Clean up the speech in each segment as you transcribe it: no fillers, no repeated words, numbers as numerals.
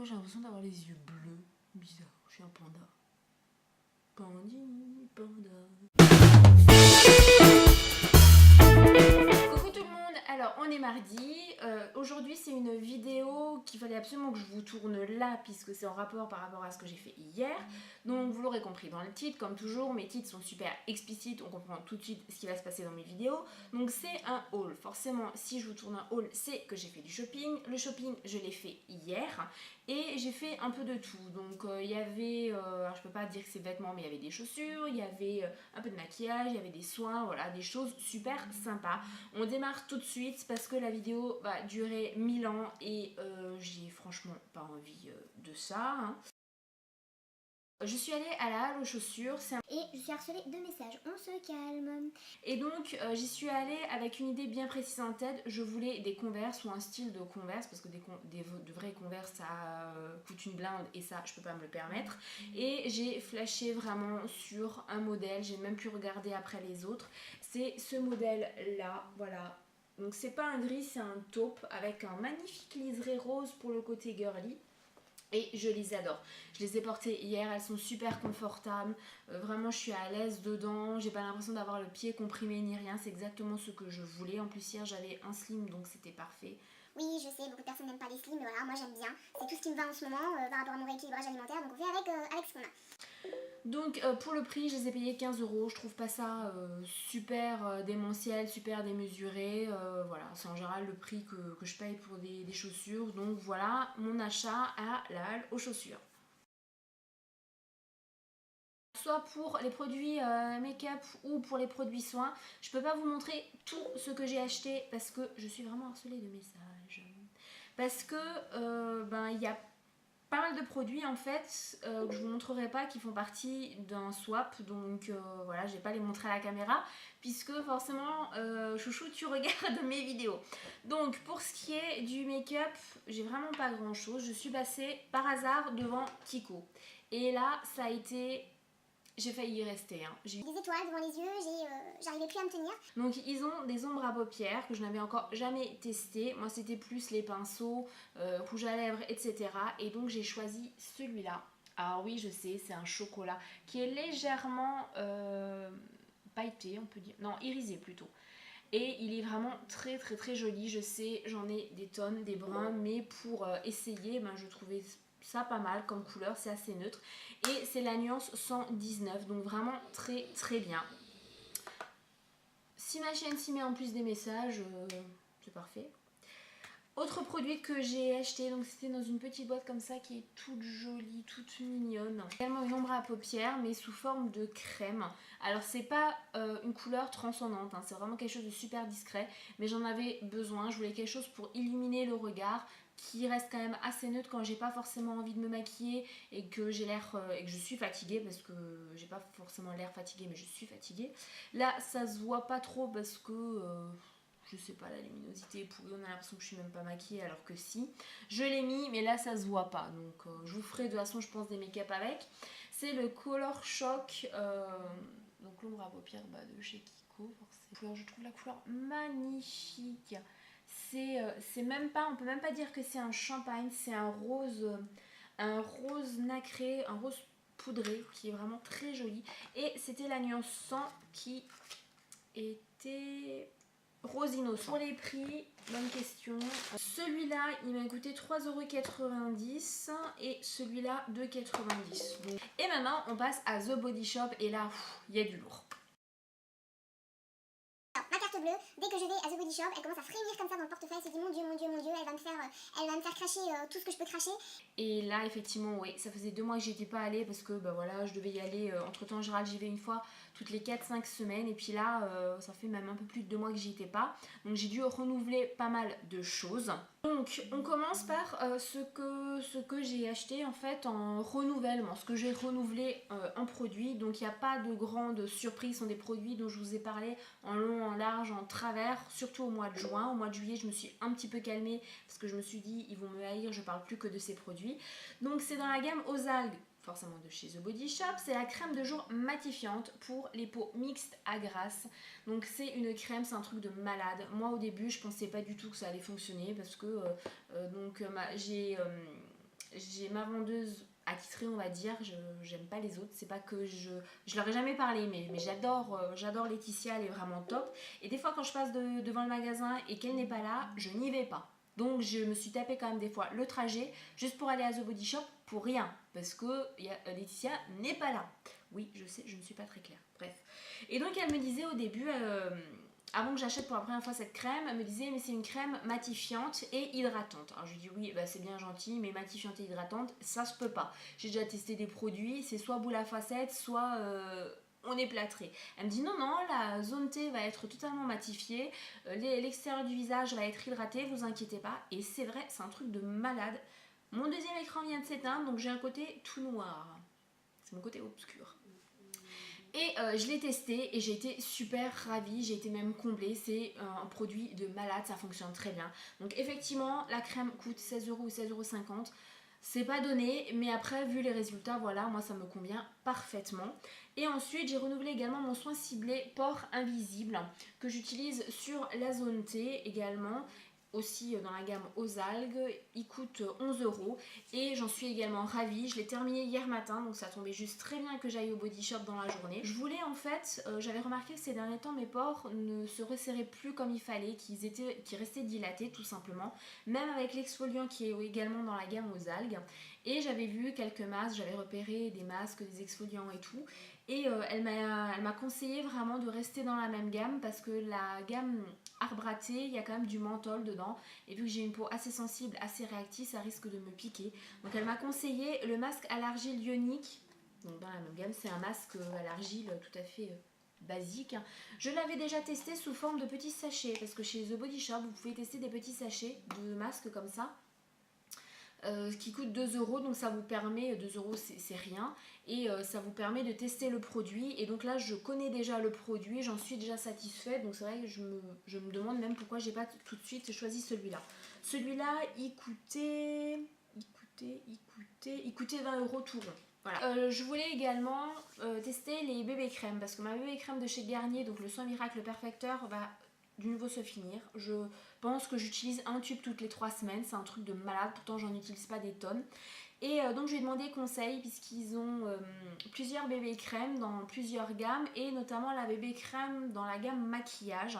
fois j'ai l'impression d'avoir les yeux bleus. Bizarre, je suis un panda. Pandi, panda. Coucou tout le monde, alors on est mardi. Aujourd'hui c'est une vidéo qu'il fallait absolument que je vous tourne là puisque c'est en rapport par rapport à ce que j'ai fait hier. Donc vous l'aurez compris dans le titre, comme toujours mes titres sont super explicites, on comprend tout de suite ce qui va se passer dans mes vidéos. Donc c'est un haul, forcément si je vous tourne un haul c'est que j'ai fait du shopping. Le shopping je l'ai fait hier et j'ai fait un peu de tout. Donc il y avait, alors je peux pas dire que c'est vêtements mais il y avait des chaussures, il y avait un peu de maquillage, il y avait des soins, voilà, des choses super sympas. On démarre tout de suite parce que la vidéo va durer 1000 ans et j'ai franchement pas envie de ça. Hein. Je suis allée à la halle aux chaussures et je suis harcelée de messages, on se calme. Et donc j'y suis allée avec une idée bien précise en tête. Je voulais des Converse ou un style de Converse parce que de vrais Converse ça coûte une blinde et ça je peux pas me le permettre. Et j'ai flashé vraiment sur un modèle, j'ai même pu regarder après les autres. C'est ce modèle là, voilà. Donc c'est pas un gris, c'est un taupe avec un magnifique liseré rose pour le côté girly. Et je les adore. Je les ai portées hier, elles sont super confortables. Vraiment, je suis à l'aise dedans. J'ai pas l'impression d'avoir le pied comprimé ni rien. C'est exactement ce que je voulais. En plus, hier, j'avais un slim, donc c'était parfait. Oui, je sais, beaucoup de personnes n'aiment pas les slims, mais voilà, moi j'aime bien. C'est tout ce qui me va en ce moment par rapport à mon rééquilibrage alimentaire, donc on fait avec ce qu'on a. Donc pour le prix, je les ai payés 15 €. Je trouve pas ça super démentiel, super démesuré. Voilà, c'est en général le prix que je paye pour des chaussures. Donc voilà mon achat à la halle aux chaussures. Soit pour les produits make-up ou pour les produits soins. Je peux pas vous montrer tout ce que j'ai acheté parce que je suis vraiment harcelée de messages. Parce que il y a pas mal de produits en fait que je vous montrerai pas qui font partie d'un swap. Donc voilà, je vais pas les montrer à la caméra puisque forcément chouchou tu regardes mes vidéos. Donc pour ce qui est du make-up, j'ai vraiment pas grand chose. Je suis passée par hasard devant Kiko. Et là ça a été... J'ai failli y rester. Hein. J'ai des étoiles devant les yeux, j'arrivais plus à me tenir. Donc ils ont des ombres à paupières que je n'avais encore jamais testées. Moi c'était plus les pinceaux, rouge à lèvres, etc. Et donc j'ai choisi celui-là. Alors oui je sais, c'est un chocolat qui est légèrement pailleté, on peut dire. Non, irisé plutôt. Et il est vraiment très très très joli. Je sais, j'en ai des tonnes, des bruns, mais pour essayer, je trouvais ça pas mal comme couleur, c'est assez neutre. Et c'est la nuance 119, donc vraiment très très bien. Si ma chaîne s'y met en plus des messages, c'est parfait. Autre produit que j'ai acheté, donc c'était dans une petite boîte comme ça qui est toute jolie, toute mignonne. Également une ombre à paupières mais sous forme de crème. Alors c'est pas une couleur transcendante, hein, c'est vraiment quelque chose de super discret. Mais j'en avais besoin, je voulais quelque chose pour illuminer le regard qui reste quand même assez neutre quand j'ai pas forcément envie de me maquiller et que j'ai l'air et que je suis fatiguée parce que j'ai pas forcément l'air fatiguée mais je suis fatiguée. Là ça se voit pas trop parce que je sais pas, la luminosité est pourrie, on a l'impression que je suis même pas maquillée alors que si. Je l'ai mis mais là ça se voit pas donc je vous ferai de toute façon je pense des make-up avec. C'est le Color Shock, donc l'ombre à paupières de chez Kiko forcément. Je trouve la couleur magnifique. C'est même pas, on peut même pas dire que c'est un champagne, c'est un rose nacré, un rose poudré qui est vraiment très joli. Et c'était la nuance 100 qui était rose innocent. Pour les prix, bonne question. Celui-là, il m'a coûté 3,90 € et celui-là 2,90 €. Et maintenant, on passe à The Body Shop et là, il y a du lourd. Ma carte bleue, dès que je vais à The Body Shop, elle commence à frémir comme ça dans le portefeuille, elle se dit mon Dieu, mon Dieu, mon Dieu, elle va me faire cracher tout ce que je peux cracher. Et là effectivement oui, ça faisait 2 mois que j'y étais pas allée parce que voilà, je devais y aller, entre temps en général j'y vais une fois toutes les 4-5 semaines et puis là ça fait même un peu plus de 2 mois que j'y étais pas, donc j'ai dû renouveler pas mal de choses. Donc on commence par ce que j'ai acheté en fait en renouvellement, ce que j'ai renouvelé en produit. Donc il n'y a pas de grande surprise, ce sont des produits dont je vous ai parlé en long, en large, en travers, surtout au mois de juin. Au mois de juillet je me suis un petit peu calmée parce que je me suis dit ils vont me haïr, je parle plus que de ces produits. Donc c'est dans la gamme aux algues, forcément de chez The Body Shop. C'est la crème de jour matifiante pour les peaux mixtes à grasse. Donc c'est une crème, c'est un truc de malade. Moi au début je pensais pas du tout que ça allait fonctionner parce que j'ai ma vendeuse attitrée, on va dire, j'aime pas les autres, c'est pas que je leur ai jamais parlé, mais j'adore Laetitia, elle est vraiment top. Et des fois quand je passe devant le magasin et qu'elle n'est pas là, je n'y vais pas. Donc je me suis tapé quand même des fois le trajet juste pour aller à The Body Shop pour rien, parce que Laetitia n'est pas là. Oui, je sais, je ne suis pas très claire. Bref. Et donc elle me disait au début, avant que j'achète pour la première fois cette crème, elle me disait mais c'est une crème matifiante et hydratante. Alors je lui dis oui, bah, c'est bien gentil, mais matifiante et hydratante, ça se peut pas. J'ai déjà testé des produits, c'est soit boule à facettes, soit on est plâtré. Elle me dit non, la zone T va être totalement matifiée, l'extérieur du visage va être hydraté, vous inquiétez pas. Et c'est vrai, c'est un truc de malade. Mon deuxième écran vient de s'éteindre, donc j'ai un côté tout noir. C'est mon côté obscur. Et je l'ai testé et j'ai été super ravie, j'ai été même comblée, c'est un produit de malade, ça fonctionne très bien. Donc effectivement, la crème coûte 16 € ou 16,50 €, c'est pas donné, mais après vu les résultats, voilà, moi ça me convient parfaitement. Et ensuite j'ai renouvelé également mon soin ciblé pores invisible que j'utilise sur la zone T également. Aussi dans la gamme aux algues, il coûte 11 € et j'en suis également ravie. Je l'ai terminé hier matin, donc ça tombait juste très bien que j'aille au Body Shop dans la journée. Je voulais en fait, j'avais remarqué que ces derniers temps mes pores ne se resserraient plus comme il fallait, qu'ils restaient dilatés tout simplement, même avec l'exfoliant qui est également dans la gamme aux algues. Et j'avais vu quelques masques, j'avais repéré des masques, des exfoliants et tout. Et elle m'a conseillé vraiment de rester dans la même gamme parce que la gamme arbre à thé, il y a quand même du menthol dedans. Et vu que j'ai une peau assez sensible, assez réactive, ça risque de me piquer. Donc elle m'a conseillé le masque à l'argile ionique. Donc dans la même gamme, c'est un masque à l'argile tout à fait basique. Je l'avais déjà testé sous forme de petits sachets parce que chez The Body Shop, vous pouvez tester des petits sachets de masques comme ça. Qui coûte 2 €, donc ça vous permet, 2 € c'est rien, et ça vous permet de tester le produit. Et donc là je connais déjà le produit, j'en suis déjà satisfaite, donc c'est vrai que je me demande même pourquoi j'ai pas tout de suite choisi celui-là. Celui-là il coûtait 20 € tout rond. Voilà. Je voulais également tester les bébés crèmes parce que ma bébé crème de chez Garnier, donc le Soin Miracle Perfecteur, va du nouveau se finir. Je pense que j'utilise un tube toutes les 3 semaines, c'est un truc de malade, pourtant j'en utilise pas des tonnes. Et donc je lui ai demandé conseil puisqu'ils ont plusieurs bébés crèmes dans plusieurs gammes et notamment la bébé crème dans la gamme maquillage.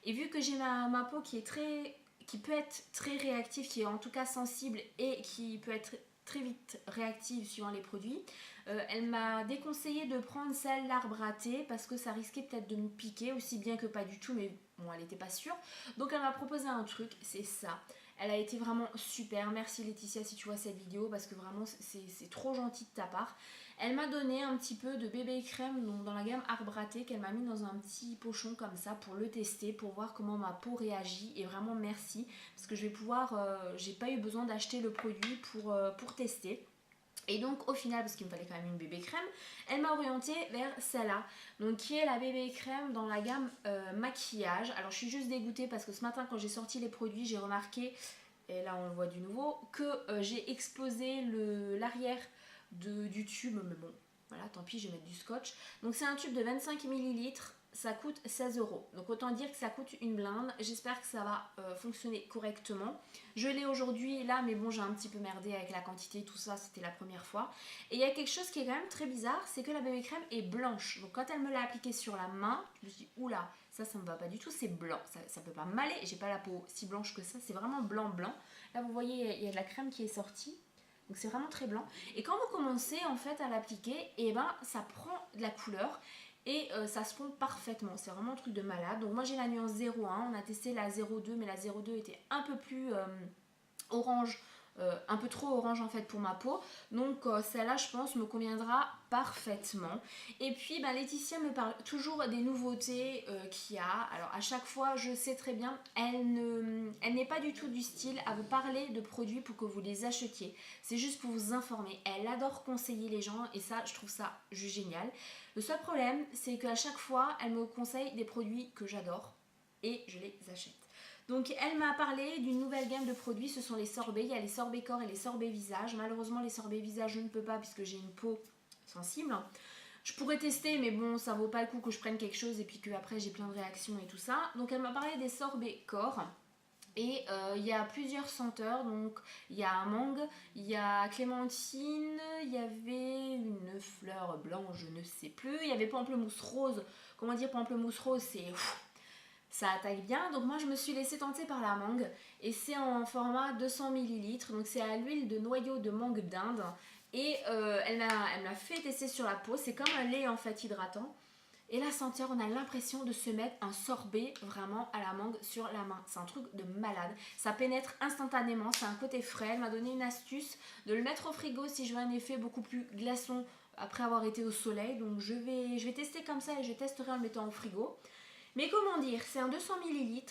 Et vu que j'ai ma peau qui peut être très réactive, qui est en tout cas sensible et qui peut être très vite réactive suivant les produits, elle m'a déconseillé de prendre celle d'arbre à thé parce que ça risquait peut-être de me piquer, aussi bien que pas du tout, mais bon, elle n'était pas sûre. Donc elle m'a proposé un truc, c'est ça. Elle a été vraiment super. Merci Laetitia si tu vois cette vidéo parce que vraiment c'est trop gentil de ta part. Elle m'a donné un petit peu de bébé crème donc dans la gamme arbre à thé qu'elle m'a mis dans un petit pochon comme ça pour le tester, pour voir comment ma peau réagit. Et vraiment merci parce que je vais pouvoir, j'ai pas eu besoin d'acheter le produit pour tester. Et donc au final, parce qu'il me fallait quand même une bébé crème, elle m'a orientée vers celle-là, donc qui est la bébé crème dans la gamme maquillage. Alors je suis juste dégoûtée parce que ce matin quand j'ai sorti les produits, j'ai remarqué, et là on le voit du nouveau, que j'ai explosé l'arrière du tube, mais bon, voilà, tant pis, je vais mettre du scotch. Donc c'est un tube de 25 ml, ça coûte 16 €. Donc autant dire que ça coûte une blinde. J'espère que ça va fonctionner correctement. Je l'ai aujourd'hui là, mais bon, j'ai un petit peu merdé avec la quantité, tout ça, c'était la première fois. Et il y a quelque chose qui est quand même très bizarre, c'est que la bébé crème est blanche. Donc quand elle me l'a appliquée sur la main, je me suis dit, oula, ça me va pas du tout, c'est blanc. Ça peut pas m'aller, j'ai pas la peau si blanche que ça, c'est vraiment blanc. Là vous voyez, il y a de la crème qui est sortie. Donc c'est vraiment très blanc. Et quand vous commencez en fait à l'appliquer, et ben ça prend de la couleur. Et ça se fond parfaitement, c'est vraiment un truc de malade. Donc moi j'ai la nuance 01, on a testé la 02, mais la 02 était un peu plus orange, un peu trop orange en fait pour ma peau. Donc celle-là je pense me conviendra parfaitement. Et puis Laetitia me parle toujours des nouveautés qu'il y a. Alors à chaque fois je sais très bien, elle n'est pas du tout du style à vous parler de produits pour que vous les achetiez. C'est juste pour vous informer. Elle adore conseiller les gens et ça je trouve ça juste génial. Le seul problème c'est qu'à chaque fois elle me conseille des produits que j'adore et je les achète. Donc elle m'a parlé d'une nouvelle gamme de produits, ce sont les sorbets, il y a les sorbets corps et les sorbets visage. Malheureusement les sorbets visage je ne peux pas puisque j'ai une peau sensible. Je pourrais tester mais bon ça vaut pas le coup que je prenne quelque chose et puis que après j'ai plein de réactions et tout ça. Donc elle m'a parlé des sorbets corps. Et il y a plusieurs senteurs, donc il y a mangue, il y a clémentine, il y avait une fleur blanche, je ne sais plus, il y avait pamplemousse rose. Comment dire pamplemousse rose, c'est... Ça attaque bien, donc moi je me suis laissée tenter par la mangue et c'est en format 200 ml, donc c'est à l'huile de noyau de mangue d'Inde et elle me l'a fait tester sur la peau, c'est comme un lait en fait hydratant. Et la senteur, on a l'impression de se mettre un sorbet vraiment à la mangue sur la main. C'est un truc de malade. Ça pénètre instantanément, c'est un côté frais. Elle m'a donné une astuce de le mettre au frigo si je veux un effet beaucoup plus glaçon après avoir été au soleil. Donc je vais tester comme ça et je testerai en le mettant au frigo. Mais comment dire, c'est un 200 ml.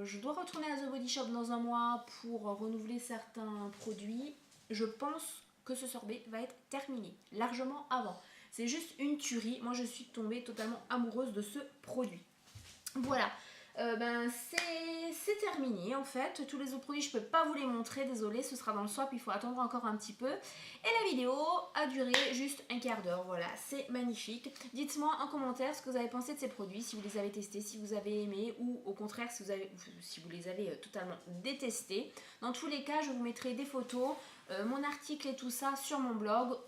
Je dois retourner à The Body Shop dans un mois pour renouveler certains produits. Je pense que ce sorbet va être terminé, largement avant. C'est juste une tuerie. Moi, je suis tombée totalement amoureuse de ce produit. Voilà. C'est terminé en fait. Tous les autres produits, je peux pas vous les montrer. Désolée, ce sera dans le swap. Il faut attendre encore un petit peu. Et la vidéo a duré juste un quart d'heure. Voilà, c'est magnifique. Dites-moi en commentaire ce que vous avez pensé de ces produits. Si vous les avez testés, si vous avez aimé ou au contraire si vous les avez totalement détestés. Dans tous les cas, je vous mettrai des photos, mon article et tout ça sur mon blog.